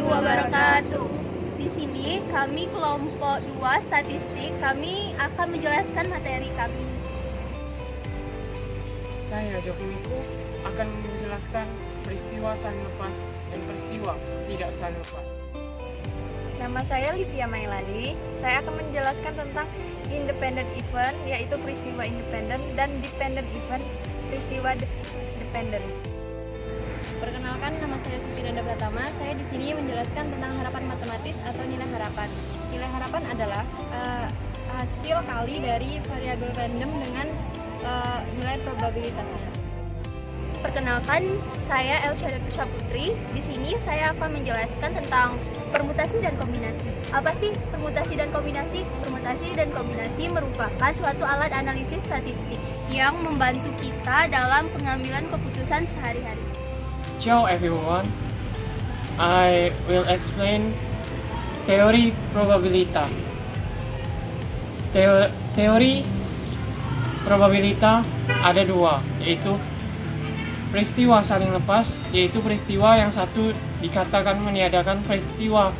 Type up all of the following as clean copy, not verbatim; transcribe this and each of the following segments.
warahmatullahi wabarakatuh. Di sini kami kelompok 2 statistik, kami akan menjelaskan materi kami. Saya Jokimiko akan menjelaskan peristiwa saling lepas dan peristiwa tidak saling lepas. Nama saya Livia Mailani. Saya akan menjelaskan tentang independent event, yaitu peristiwa independen, dan dependent event, peristiwa dependent. Perkenalkan, nama saya Sufi Danda Pratama. Saya di sini menjelaskan tentang harapan matematis atau nilai harapan. Nilai harapan adalah hasil kali dari variabel random dengan nilai probabilitasnya. Perkenalkan, saya Elsyada Krisha Putri. Di sini saya akan menjelaskan tentang permutasi dan kombinasi. Apa sih permutasi dan kombinasi? Permutasi dan kombinasi merupakan suatu alat analisis statistik yang membantu kita dalam pengambilan keputusan sehari-hari. Ciao everyone, I will explain teori probabilitas. Teori probabilitas ada dua, yaitu peristiwa saling lepas, yaitu peristiwa yang satu dikatakan meniadakan peristiwa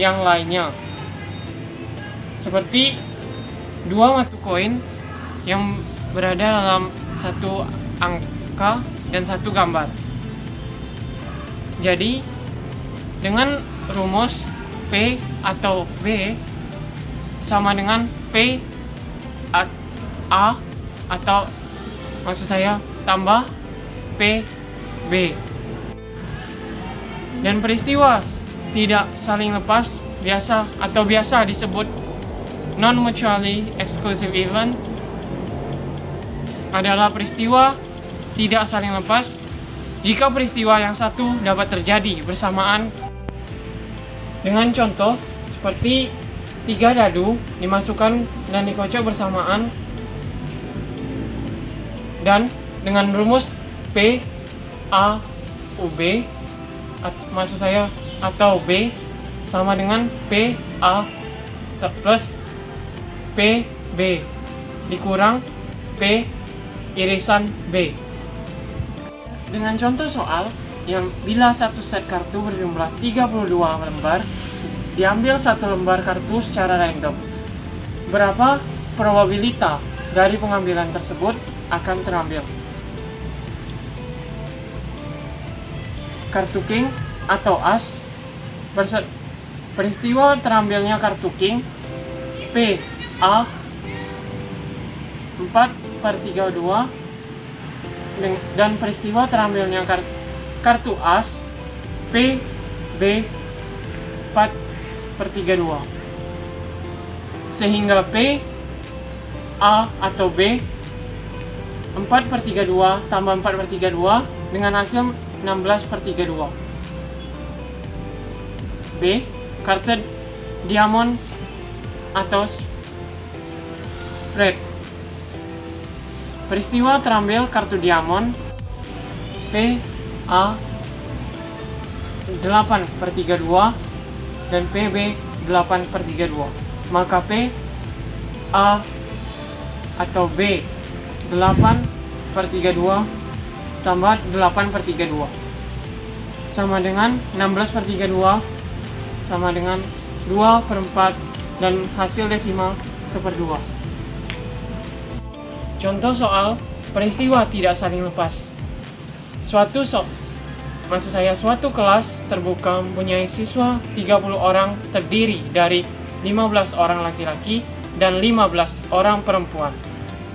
yang lainnya. Seperti dua mata koin yang berada dalam satu angka dan satu gambar. Jadi, dengan rumus P atau B sama dengan P A atau maksud saya tambah PB. Dan peristiwa tidak saling lepas biasa disebut non-mutually exclusive event adalah peristiwa tidak saling lepas jika peristiwa yang satu dapat terjadi bersamaan. Dengan contoh seperti 3 dadu dimasukkan dan dikocok bersamaan, dan dengan rumus P A U B maksud saya atau B sama dengan P A plus P B dikurang P irisan B. Dengan contoh soal yang bila satu set kartu berjumlah 32 lembar, diambil satu lembar kartu secara random. Berapa probabilitas dari pengambilan tersebut akan terambil? Kartu king atau as. Peristiwa terambilnya kartu king P A 4/32 dan peristiwa terambilnya kartu as P B 4/32, sehingga P A atau B 4/32 tambah 4/32 dengan hasil 16/32. B. Kartu diamond atau spread. Peristiwa terambil kartu diamond P A 8/32 dan PB 8/32, maka P A atau B 8/32 tambah 8/32 sama dengan 16/32 sama dengan 2/4 dan hasil desimal 1/2. Contoh soal peristiwa tidak saling lepas. Suatu kelas terbuka mempunyai siswa 30 orang terdiri dari 15 orang laki-laki dan 15 orang perempuan.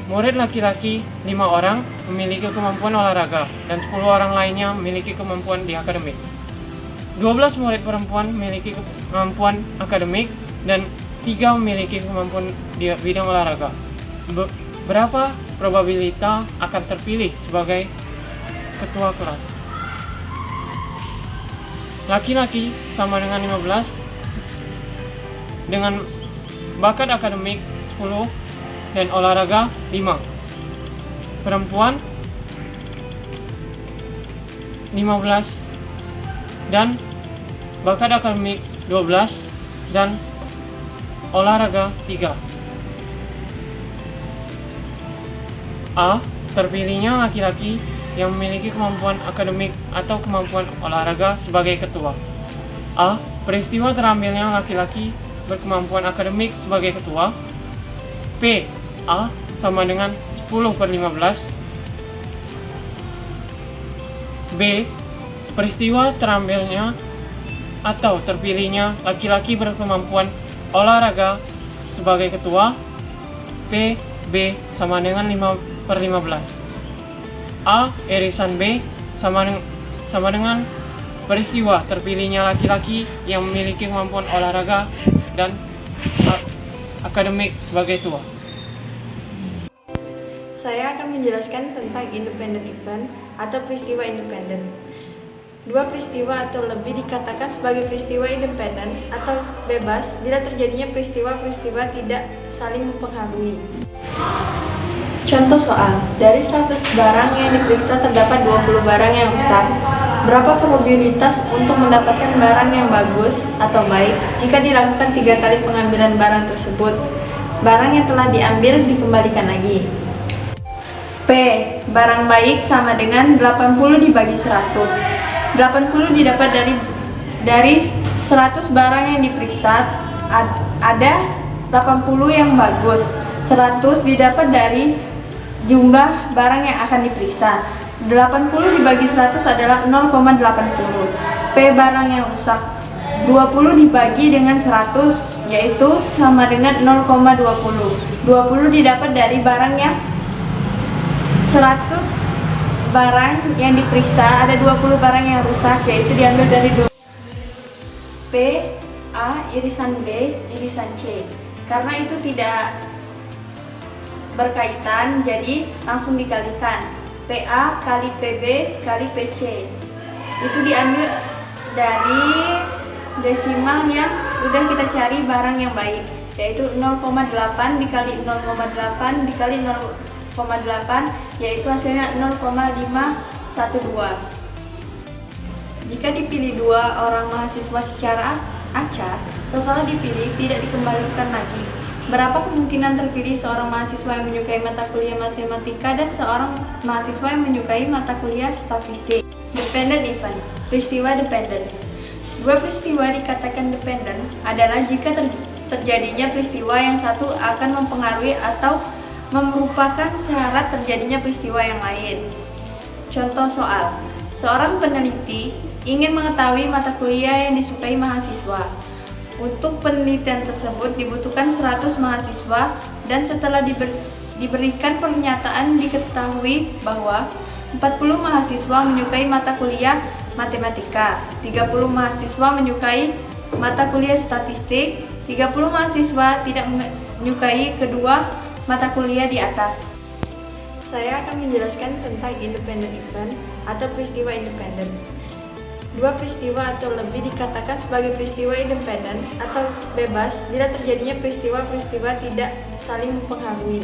Murid laki-laki 5 orang memiliki kemampuan olahraga dan 10 orang lainnya memiliki kemampuan di akademik. 12 murid perempuan memiliki kemampuan akademik dan 3 memiliki kemampuan di bidang olahraga. Berapa probabilitas akan terpilih sebagai ketua kelas? Laki-laki sama dengan 15 dengan bakat akademik 10 dan olahraga 5. Perempuan 15 dan bakat akademik 12 dan olahraga 3. A. Terpilihnya laki-laki yang memiliki kemampuan akademik atau kemampuan olahraga sebagai ketua. A. Peristiwa terambilnya laki-laki berkemampuan akademik sebagai ketua. P. A sama dengan 10/15. B. Peristiwa terambilnya atau terpilihnya laki-laki berkemampuan olahraga sebagai ketua. P. B sama dengan 5/15. A. Irisan B sama dengan peristiwa terpilihnya laki-laki yang memiliki kemampuan olahraga dan akademik sebagai ketua. Saya akan menjelaskan tentang independent event atau peristiwa independen. Dua peristiwa atau lebih dikatakan sebagai peristiwa independen atau bebas bila terjadinya peristiwa-peristiwa tidak saling mempengaruhi. Contoh soal, dari 100 barang yang diperiksa terdapat 20 barang yang rusak. Berapa probabilitas untuk mendapatkan barang yang bagus atau baik jika dilakukan 3 kali pengambilan barang tersebut? Barang yang telah diambil dikembalikan lagi. P. Barang baik sama dengan 80 dibagi 100. 80 didapat dari 100 barang yang diperiksa, ada 80 yang bagus. 100 didapat dari jumlah barang yang akan diperiksa. 80 dibagi 100 adalah 0,80. P. Barang yang rusak. 20 dibagi dengan 100 yaitu sama dengan 0,20. 20 didapat dari barang yang 100 barang yang diperiksa, ada 20 barang yang rusak yaitu diambil dari 20. P. A irisan B irisan C. Karena itu tidak berkaitan, jadi langsung dikalikan. PA kali PB kali PC. Itu diambil dari desimal yang sudah kita cari barang yang baik, yaitu 0,8 dikali 0,8 dikali 0,8, yaitu hasilnya 0,512. Jika dipilih 2 orang mahasiswa secara acak, setelah dipilih tidak dikembalikan lagi. Berapa kemungkinan terpilih seorang mahasiswa yang menyukai mata kuliah matematika dan seorang mahasiswa yang menyukai mata kuliah statistik? Dependent event, peristiwa dependen. Dua peristiwa dikatakan dependen adalah jika terjadinya peristiwa yang satu akan mempengaruhi atau merupakan syarat terjadinya peristiwa yang lain. Contoh soal, seorang peneliti ingin mengetahui mata kuliah yang disukai mahasiswa. Untuk penelitian tersebut dibutuhkan 100 mahasiswa dan setelah diberikan pernyataan diketahui bahwa 40 mahasiswa menyukai mata kuliah matematika, 30 mahasiswa menyukai mata kuliah statistik, 30 mahasiswa tidak menyukai kedua mata kuliah di atas. Saya akan menjelaskan tentang independent event atau peristiwa independen. Dua peristiwa atau lebih dikatakan sebagai peristiwa independen atau bebas bila terjadinya peristiwa-peristiwa tidak saling mempengaruhi.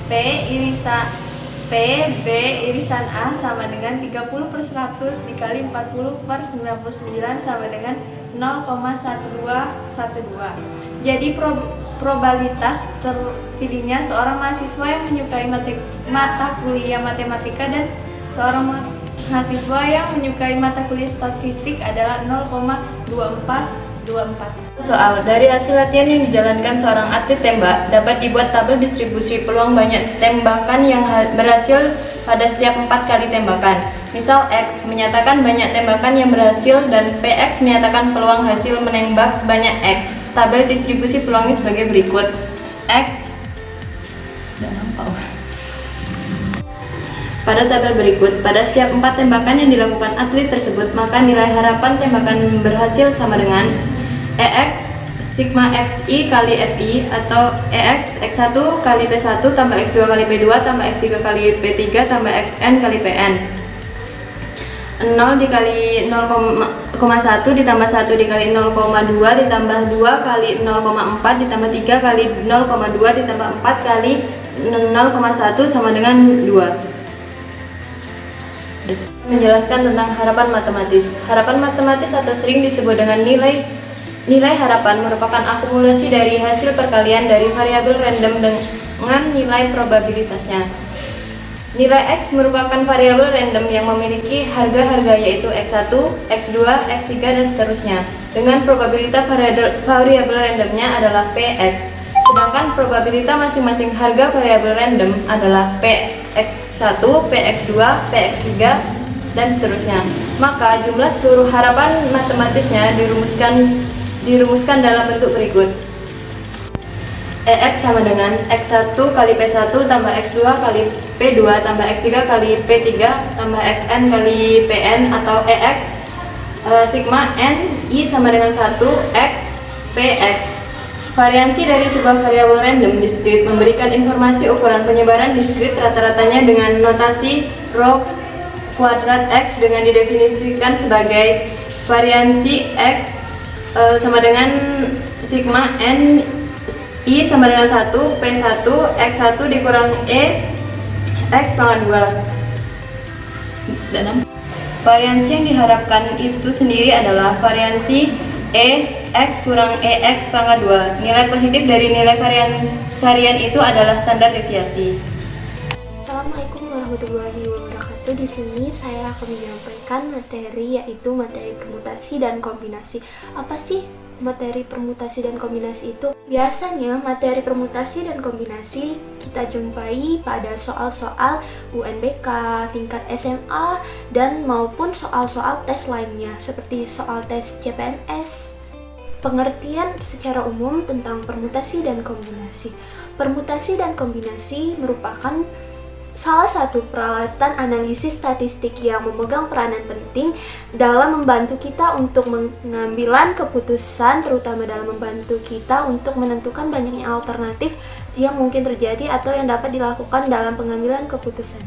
P B irisan A sama dengan 30/100 dikali 40/99 sama dengan 0,1212. Jadi probabilitas terpilihnya seorang mahasiswa yang menyukai mata kuliah matematika dan seorang mahasiswa yang menyukai mata kuliah statistik adalah 0,2424. Soal, dari hasil latihan yang dijalankan seorang atlet tembak dapat dibuat tabel distribusi peluang banyak tembakan yang berhasil pada setiap 4 kali tembakan. Misal X menyatakan banyak tembakan yang berhasil dan PX menyatakan peluang hasil menembak sebanyak X. Tabel distribusi peluangnya sebagai berikut. X pada tabel berikut, pada setiap 4 tembakan yang dilakukan atlet tersebut, maka nilai harapan tembakan berhasil sama dengan EX sigma XI kali FI atau EX X1 kali P1 tambah X2 kali P2 tambah X3 kali P3 tambah XN kali PN. 0 dikali 0,1 ditambah 1 dikali 0,2 ditambah 2 kali 0,4 ditambah 3 kali 0,2 ditambah 4 kali 0,1 sama dengan 2. Menjelaskan tentang harapan matematis. Harapan matematis atau sering disebut dengan nilai harapan merupakan akumulasi dari hasil perkalian dari variabel random dengan nilai probabilitasnya. Nilai X merupakan variabel random yang memiliki harga-harga yaitu X1, X2, X3, dan seterusnya. Dengan probabilitas variabel randomnya adalah Px. Sedangkan probabilitas masing-masing harga variabel random adalah Px1, Px2, Px3, dan seterusnya. Maka jumlah seluruh harapan matematisnya dirumuskan dalam bentuk berikut. Ex sama dengan X1 kali P1 tambah X2 kali P2 tambah X3 kali P3 tambah Xn kali Pn atau Ex sigma n I sama dengan 1 X Px. Variansi dari sebuah variabel random diskrit memberikan informasi ukuran penyebaran diskrit rata-ratanya dengan notasi rho kuadrat X dengan didefinisikan sebagai variansi X sama dengan sigma n I sama dengan 1 P1 X1 dikurang E X pangkat 2. Dan variansi yang diharapkan itu sendiri adalah variansi X kurang EX pangkat 2. Nilai positif dari nilai varian itu adalah standar deviasi. Assalamualaikum warahmatullahi wabarakatuh. Di sini saya akan menyampaikan materi, yaitu materi permutasi dan kombinasi. Apa sih materi permutasi dan kombinasi itu? Biasanya materi permutasi dan kombinasi kita jumpai pada soal-soal UNBK, tingkat SMA, dan maupun soal-soal tes lainnya seperti soal tes CPNS. Pengertian secara umum tentang permutasi dan kombinasi. Permutasi dan kombinasi merupakan salah satu peralatan analisis statistik yang memegang peranan penting dalam membantu kita untuk mengambilan keputusan, terutama dalam membantu kita untuk menentukan banyaknya alternatif yang mungkin terjadi atau yang dapat dilakukan dalam pengambilan keputusan.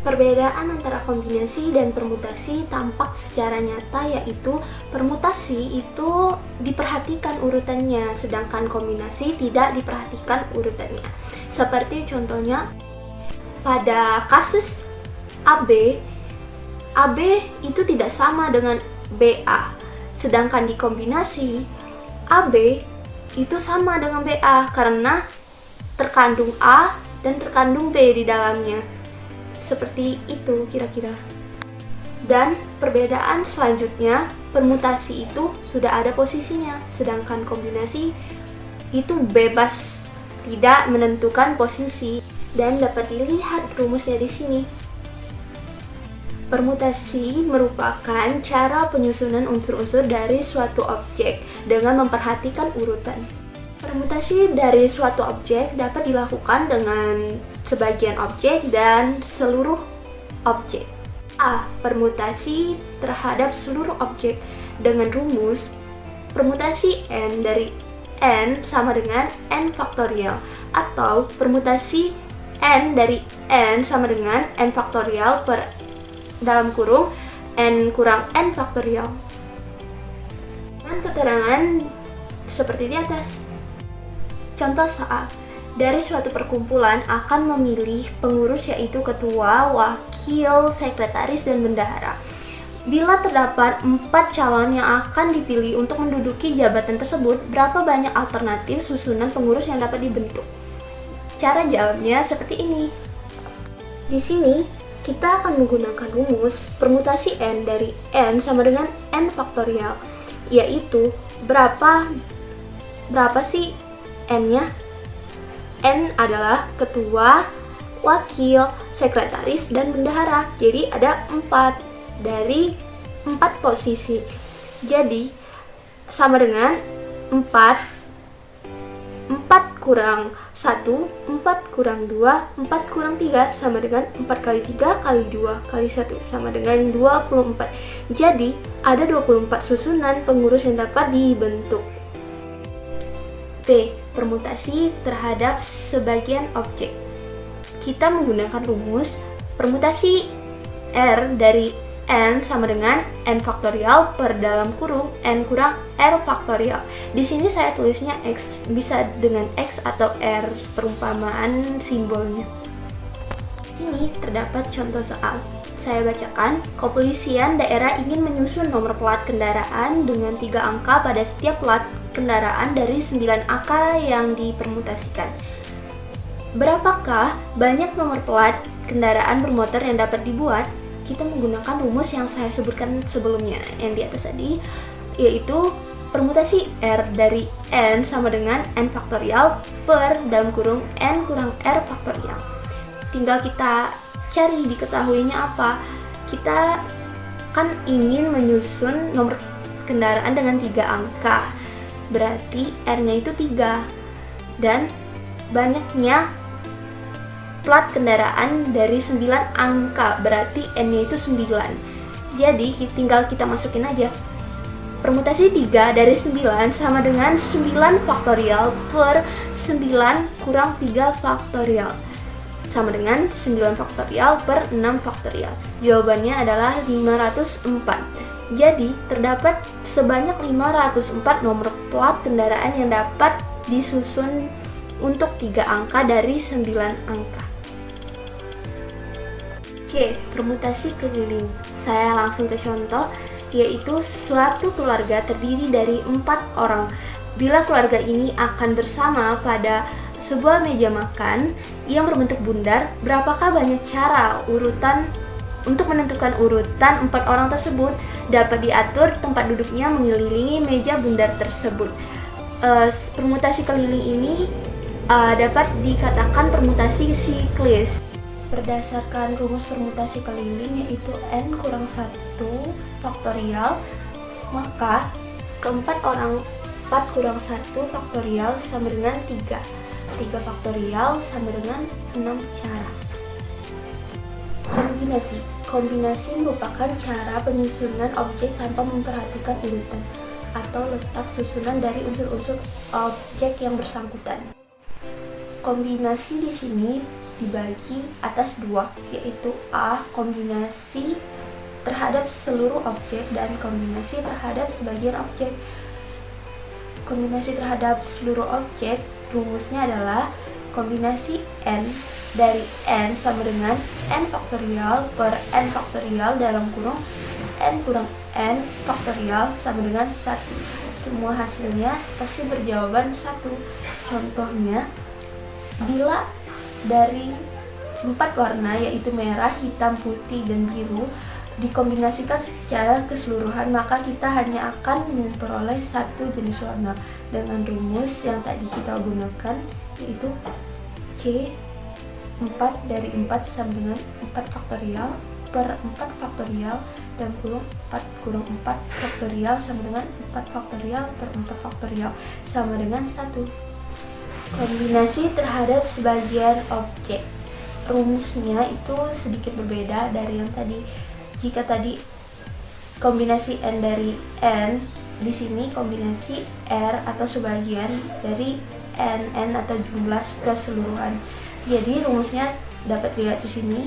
Perbedaan antara kombinasi dan permutasi tampak secara nyata, yaitu permutasi itu diperhatikan urutannya, sedangkan kombinasi tidak diperhatikan urutannya. Seperti contohnya pada kasus AB itu tidak sama dengan BA, sedangkan di kombinasi AB itu sama dengan BA karena terkandung A dan terkandung B di dalamnya. Seperti itu kira-kira. Dan perbedaan selanjutnya, permutasi itu sudah ada posisinya, sedangkan kombinasi itu bebas, tidak menentukan posisi, dan dapat dilihat rumusnya di sini. Permutasi merupakan cara penyusunan unsur-unsur dari suatu objek dengan memperhatikan urutan. Permutasi dari suatu objek dapat dilakukan dengan sebagian objek dan seluruh objek. A. Permutasi terhadap seluruh objek dengan rumus permutasi n dari n sama dengan n faktorial, atau permutasi n dari n sama dengan n faktorial per dalam kurung n kurang n faktorial. Dengan keterangan seperti di atas. Contoh soal. Dari suatu perkumpulan akan memilih pengurus, yaitu ketua, wakil, sekretaris, dan bendahara. Bila terdapat 4 calon yang akan dipilih untuk menduduki jabatan tersebut, berapa banyak alternatif susunan pengurus yang dapat dibentuk? Cara jawabnya seperti ini. Di sini kita akan menggunakan rumus permutasi n dari n sama dengan n faktorial, yaitu berapa sih n-nya? N adalah ketua, wakil, sekretaris, dan bendahara. Jadi ada 4 dari 4 posisi. Jadi sama dengan 4 kurang 1, 4 kurang 2, 4 kurang 3 sama dengan 4 kali 3 kali 2 kali 1 sama dengan 24. Jadi ada 24 susunan pengurus yang dapat dibentuk. B. Permutasi terhadap sebagian objek. Kita menggunakan rumus permutasi R dari n sama dengan n faktorial per dalam kurung n kurang r faktorial. Di sini saya tulisnya x, bisa dengan x atau r, perumpamaan simbolnya. Ini terdapat contoh soal. Saya bacakan. Kepolisian daerah ingin menyusun nomor plat kendaraan dengan 3 angka pada setiap plat kendaraan dari 9 angka yang dipermutasikan. Berapakah banyak nomor plat kendaraan bermotor yang dapat dibuat, kita menggunakan rumus yang saya sebutkan sebelumnya yang di atas tadi, yaitu permutasi R dari N sama dengan N faktorial per dalam kurung N kurang R faktorial. Tinggal kita cari diketahuinya apa. Kita kan ingin menyusun nomor kendaraan dengan 3 angka, berarti R-nya itu 3, dan banyaknya plat kendaraan dari 9 angka, berarti N-nya itu 9. Jadi tinggal kita masukin aja. Permutasi 3 dari 9 sama dengan 9 faktorial per 9 kurang 3 faktorial, sama dengan 9 faktorial per 6 faktorial. Jawabannya adalah 504. Jadi terdapat sebanyak 504 nomor plat kendaraan yang dapat disusun untuk 3 angka dari 9 angka. Oke, permutasi keliling. Saya langsung ke contoh, yaitu suatu keluarga terdiri dari 4 orang. Bila keluarga ini akan bersama pada sebuah meja makan yang berbentuk bundar, berapakah banyak cara urutan untuk menentukan urutan 4 orang tersebut? Dapat diatur tempat duduknya mengelilingi meja bundar tersebut. Permutasi keliling ini dapat dikatakan permutasi siklis. Berdasarkan rumus permutasi keliling, yaitu N kurang 1 faktorial, maka keempat orang 4 kurang 1 faktorial sama dengan 3 faktorial sama dengan 6 cara. Kombinasi merupakan cara penyusunan objek tanpa memperhatikan urutan atau letak susunan dari unsur-unsur objek yang bersangkutan. Kombinasi di sini dibagi atas 2, yaitu A. Kombinasi terhadap seluruh objek dan kombinasi terhadap sebagian objek. Kombinasi terhadap seluruh objek rumusnya adalah kombinasi N dari N sama dengan N faktorial per N faktorial dalam kurung N kurang N faktorial sama dengan 1. Semua hasilnya pasti berjawaban 1. Contohnya, bila dari 4 warna, yaitu merah, hitam, putih, dan biru, dikombinasikan secara keseluruhan, maka kita hanya akan memperoleh 1 jenis warna dengan rumus yang tadi kita gunakan, yaitu C 4 dari 4 sama dengan 4 faktorial per 4 faktorial dan kurung 4 kurung 4 faktorial sama dengan 4 faktorial per 4 faktorial sama dengan 1. Kombinasi terhadap sebagian objek. Rumusnya itu sedikit berbeda dari yang tadi. Jika tadi kombinasi N dari N, di sini kombinasi R atau sebagian dari N atau jumlah keseluruhan. Jadi rumusnya dapat dilihat di sini.